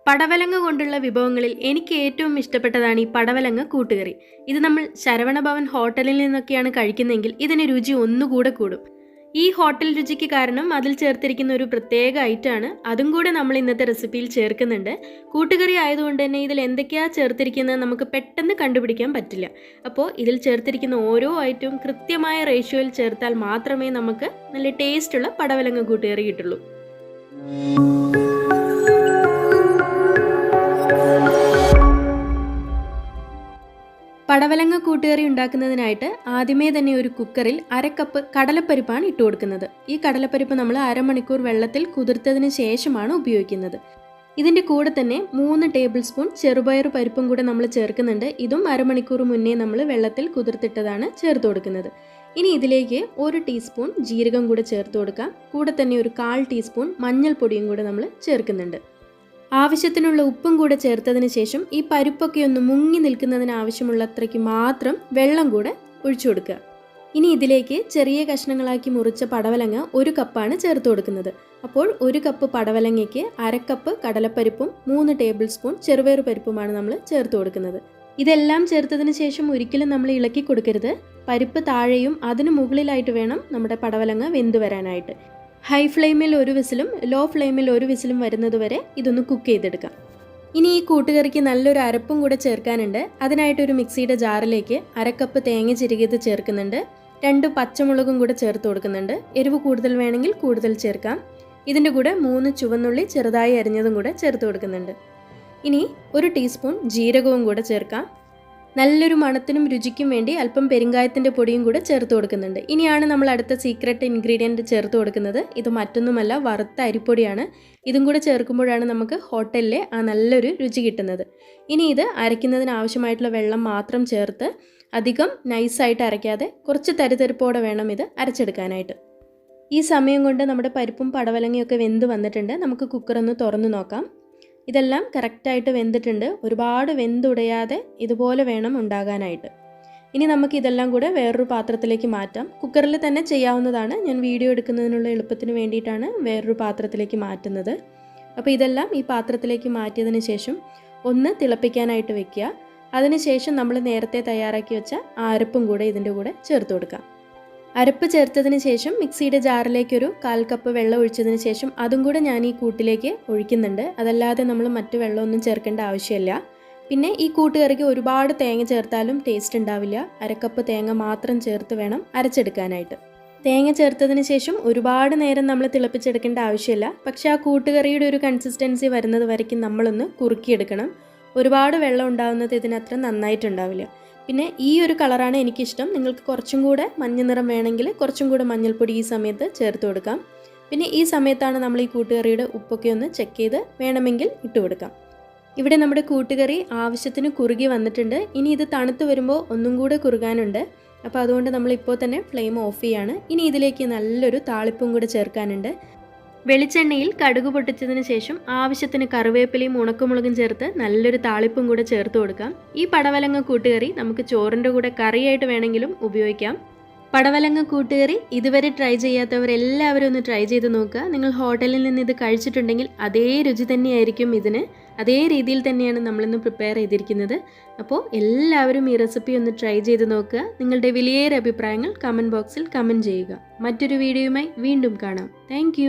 പടവലങ്ങ കൊണ്ടുള്ള വിഭവങ്ങളിൽ എനിക്ക് ഏറ്റവും ഇഷ്ടപ്പെട്ടതാണ് ഈ പടവലങ്ങ കൂട്ടുകറി. ഇത് നമ്മൾ ശരവണ ഭവൻ ഹോട്ടലിൽ നിന്നൊക്കെയാണ് കഴിക്കുന്നതെങ്കിൽ ഇതിന് രുചി ഒന്നുകൂടെ കൂടും. ഈ ഹോട്ടൽ രുചിക്ക് കാരണം അതിൽ ചേർത്തിരിക്കുന്ന ഒരു പ്രത്യേക ഐറ്റമാണ്. അതും കൂടെ നമ്മൾ ഇന്നത്തെ റെസിപ്പിയിൽ ചേർക്കുന്നുണ്ട്. കൂട്ടുകറി ആയതുകൊണ്ട് തന്നെ ഇതിൽ എന്തൊക്കെയാണ് ചേർത്തിരിക്കുന്നത് നമുക്ക് പെട്ടെന്ന് കണ്ടുപിടിക്കാൻ പറ്റില്ല. അപ്പോൾ ഇതിൽ ചേർത്തിരിക്കുന്ന ഓരോ ഐറ്റവും കൃത്യമായ റേഷ്യോയിൽ ചേർത്താൽ മാത്രമേ നമുക്ക് നല്ല ടേസ്റ്റുള്ള പടവലങ്ങ കൂട്ടുകറി കിട്ടുള്ളൂ. പടവലങ്ങ കൂട്ടുകറി ഉണ്ടാക്കുന്നതിനായിട്ട് ആദ്യമേ തന്നെ ഒരു കുക്കറിൽ 1/2 കപ്പ് കടലപ്പരിപ്പാണ് ഇട്ട് കൊടുക്കുന്നത്. ഈ കടലപ്പരിപ്പ് നമ്മൾ അരമണിക്കൂർ വെള്ളത്തിൽ കുതിർത്തതിന് ശേഷമാണ് ഉപയോഗിക്കുന്നത്. ഇതിൻ്റെ കൂടെ തന്നെ 3 ടേബിൾ സ്പൂൺ ചെറുപയർ പരിപ്പും കൂടെ നമ്മൾ ചേർക്കുന്നുണ്ട്. ഇതും അരമണിക്കൂർ മുന്നേ നമ്മൾ വെള്ളത്തിൽ കുതിർത്തിട്ടതാണ് ചേർത്ത് കൊടുക്കുന്നത്. ഇനി ഇതിലേക്ക് 1 ടീസ്പൂൺ ജീരകം കൂടെ ചേർത്ത് കൊടുക്കാം. കൂടെ തന്നെ ഒരു 1/4 ടീസ്പൂൺ മഞ്ഞൾപ്പൊടിയും കൂടെ നമ്മൾ ചേർക്കുന്നുണ്ട്. ആവശ്യത്തിനുള്ള ഉപ്പും കൂടെ ചേർത്തതിന് ശേഷം ഈ പരിപ്പൊക്കെ ഒന്ന് മുങ്ങി നിൽക്കുന്നതിന് ആവശ്യമുള്ള അത്രയ്ക്ക് മാത്രം വെള്ളം കൂടെ ഒഴിച്ചു കൊടുക്കുക. ഇനി ഇതിലേക്ക് ചെറിയ കഷ്ണങ്ങളാക്കി മുറിച്ച പടവലങ്ങ 1 കപ്പാണ് ചേർത്ത് കൊടുക്കുന്നത്. അപ്പോൾ 1 കപ്പ് പടവലങ്ങയ്ക്ക് 1/2 കപ്പ് കടലപ്പരിപ്പും 3 ടേബിൾ സ്പൂൺ ചെറുപയർ പരിപ്പുമാണ് നമ്മൾ ചേർത്ത് കൊടുക്കുന്നത്. ഇതെല്ലാം ചേർത്തതിന് ശേഷം ഒരിക്കലും നമ്മൾ ഇളക്കി കൊടുക്കരുത്. പരിപ്പ് താഴെയും അതിന് മുകളിലായിട്ട് വേണം നമ്മുടെ പടവലങ്ങ വെന്ത് വരാനായിട്ട്. ഹൈ ഫ്ലെയിമിൽ 1 വിസിലും ലോ ഫ്ലെയിമിൽ 1 വിസിലും വരുന്നത് വരെ ഇതൊന്ന് കുക്ക് ചെയ്തെടുക്കാം. ഇനി ഈ കൂട്ടുകറിക്ക് നല്ലൊരു അരപ്പും കൂടെ ചേർക്കാനുണ്ട്. അതിനായിട്ടൊരു മിക്സിയുടെ ജാറിലേക്ക് 1/2 കപ്പ് തേങ്ങ ചിരകിയത് ചേർക്കുന്നുണ്ട്. 2 പച്ചമുളകും കൂടെ ചേർത്ത് കൊടുക്കുന്നുണ്ട്. എരിവ് കൂടുതൽ വേണമെങ്കിൽ കൂടുതൽ ചേർക്കാം. ഇതിൻ്റെ കൂടെ 3 ചുവന്നുള്ളി ചെറുതായി അരിഞ്ഞതും കൂടെ ചേർത്ത് കൊടുക്കുന്നുണ്ട്. ഇനി 1 ടീസ്പൂൺ ജീരകവും കൂടെ ചേർക്കാം. നല്ലൊരു മണത്തിനും രുചിക്കും വേണ്ടി അല്പം പെരിങ്കായത്തിൻ്റെ പൊടിയും കൂടെ ചേർത്ത് കൊടുക്കുന്നുണ്ട്. ഇനിയാണ് നമ്മൾ അടുത്ത സീക്രട്ട് ഇൻഗ്രീഡിയൻറ്റ് ചേർത്ത് കൊടുക്കുന്നത്. ഇത് മറ്റൊന്നുമല്ല, വറുത്ത അരിപ്പൊടിയാണ്. ഇതും കൂടെ ചേർക്കുമ്പോഴാണ് നമുക്ക് ഹോട്ടലിലെ ആ നല്ലൊരു രുചി കിട്ടുന്നത്. ഇനി ഇത് അരയ്ക്കുന്നതിന് ആവശ്യമായിട്ടുള്ള വെള്ളം മാത്രം ചേർത്ത് അധികം നൈസായിട്ട് അരയ്ക്കാതെ കുറച്ച് തരിതരിപ്പോടെ വേണം ഇത് അരച്ചെടുക്കാനായിട്ട്. ഈ സമയം കൊണ്ട് നമ്മുടെ പരിപ്പും പടവലങ്ങയൊക്കെ വെന്ത് വന്നിട്ടുണ്ട്. നമുക്ക് കുക്കറൊന്ന് തുറന്ന് നോക്കാം. ഇതെല്ലാം കറക്റ്റായിട്ട് വെന്തിട്ടുണ്ട്. ഒരുപാട് വെന്തുടയാതെ ഇതുപോലെ വേണം ഉണ്ടാകാനായിട്ട്. ഇനി നമുക്ക് ഇതെല്ലാം കൂടെ വേറൊരു പാത്രത്തിലേക്ക് മാറ്റാം. കുക്കറിൽ തന്നെ ചെയ്യാവുന്നതാണ്. ഞാൻ വീഡിയോ എടുക്കുന്നതിനുള്ള എളുപ്പത്തിന് വേണ്ടിയിട്ടാണ് വേറൊരു പാത്രത്തിലേക്ക് മാറ്റുന്നത്. അപ്പോൾ ഇതെല്ലാം ഈ പാത്രത്തിലേക്ക് മാറ്റിയതിന് ശേഷം ഒന്ന് തിളപ്പിക്കാനായിട്ട് വെക്കുക. അതിനുശേഷം നമ്മൾ നേരത്തെ തയ്യാറാക്കി വെച്ച അരപ്പും കൂടെ ഇതിൻ്റെ കൂടെ ചേർത്ത് കൊടുക്കാം. അരപ്പ് ചേർത്തതിന് ശേഷം മിക്സിയുടെ ജാറിലേക്ക് 1/4 കപ്പ് വെള്ളം ഒഴിച്ചതിന് ശേഷം അതും കൂടെ ഞാൻ ഈ കൂട്ടിലേക്ക് ഒഴിക്കുന്നുണ്ട്. അതല്ലാതെ നമ്മൾ മറ്റു വെള്ളമൊന്നും ചേർക്കേണ്ട ആവശ്യമില്ല. പിന്നെ ഈ കൂട്ടുകറിക്ക് ഒരുപാട് തേങ്ങ ചേർത്താലും ടേസ്റ്റ് ഉണ്ടാവില്ല. 1/2 കപ്പ് തേങ്ങ മാത്രം ചേർത്ത് വേണം അരച്ചെടുക്കാനായിട്ട്. തേങ്ങ ചേർത്തതിന് ശേഷം ഒരുപാട് നേരം നമ്മൾ തിളപ്പിച്ചെടുക്കേണ്ട ആവശ്യമില്ല. പക്ഷേ ആ കൂട്ടുകറിയുടെ ഒരു കൺസിസ്റ്റൻസി വരുന്നത് വരയ്ക്കും നമ്മളൊന്ന് കുറുക്കിയെടുക്കണം. ഒരുപാട് വെള്ളം ഉണ്ടാവുന്നത് ഇതിനത്ര നന്നായിട്ടുണ്ടാവില്ല. പിന്നെ ഈ ഒരു കളറാണ് എനിക്കിഷ്ടം. നിങ്ങൾക്ക് കുറച്ചും കൂടെ മഞ്ഞ നിറം വേണമെങ്കിൽ കുറച്ചും കൂടെ മഞ്ഞൾപ്പൊടി ഈ സമയത്ത് ചേർത്ത് കൊടുക്കാം. പിന്നെ ഈ സമയത്താണ് നമ്മൾ ഈ കൂട്ടുകറിയുടെ ഉപ്പൊക്കെ ഒന്ന് ചെക്ക് ചെയ്ത് വേണമെങ്കിൽ ഇട്ട് കൊടുക്കാം. ഇവിടെ നമ്മുടെ കൂട്ടുകറി ആവശ്യത്തിന് കുറുകി വന്നിട്ടുണ്ട്. ഇനി ഇത് തണുത്ത് വരുമ്പോൾ ഒന്നും കൂടെ കുറുകാനുണ്ട്. അപ്പോൾ അതുകൊണ്ട് നമ്മളിപ്പോൾ തന്നെ ഫ്ലെയിം ഓഫ് ചെയ്യാണ്. ഇനി ഇതിലേക്ക് നല്ലൊരു താളിപ്പും കൂടെ ചേർക്കാനുണ്ട്. വെളിച്ചെണ്ണയിൽ കടുക് പൊട്ടിച്ചതിന് ശേഷം ആവശ്യത്തിന് കറിവേപ്പിലയും ഉണക്കമുളകും ചേർത്ത് നല്ലൊരു താളിപ്പും കൂടെ ചേർത്ത് കൊടുക്കാം. ഈ പടവലങ്ങ കൂട്ടുകറി നമുക്ക് ചോറിൻ്റെ കൂടെ കറിയായിട്ട് വേണമെങ്കിലും ഉപയോഗിക്കാം. പടവലങ്ങ കൂട്ടുകറി ഇതുവരെ ട്രൈ ചെയ്യാത്തവരെല്ലാവരും ഒന്ന് ട്രൈ ചെയ്ത് നോക്കുക. നിങ്ങൾ ഹോട്ടലിൽ നിന്ന് ഇത് കഴിച്ചിട്ടുണ്ടെങ്കിൽ അതേ രുചി തന്നെയായിരിക്കും ഇതിന്. അതേ രീതിയിൽ തന്നെയാണ് നമ്മളിന്ന് പ്രിപ്പയർ ചെയ്തിരിക്കുന്നത്. അപ്പോൾ എല്ലാവരും ഈ റെസിപ്പി ഒന്ന് ട്രൈ ചെയ്ത് നോക്കുക. നിങ്ങളുടെ വിലയേറെ അഭിപ്രായങ്ങൾ കമൻറ്റ് ബോക്സിൽ കമൻറ്റ് ചെയ്യുക. മറ്റൊരു വീഡിയോയുമായി വീണ്ടും കാണാം. താങ്ക്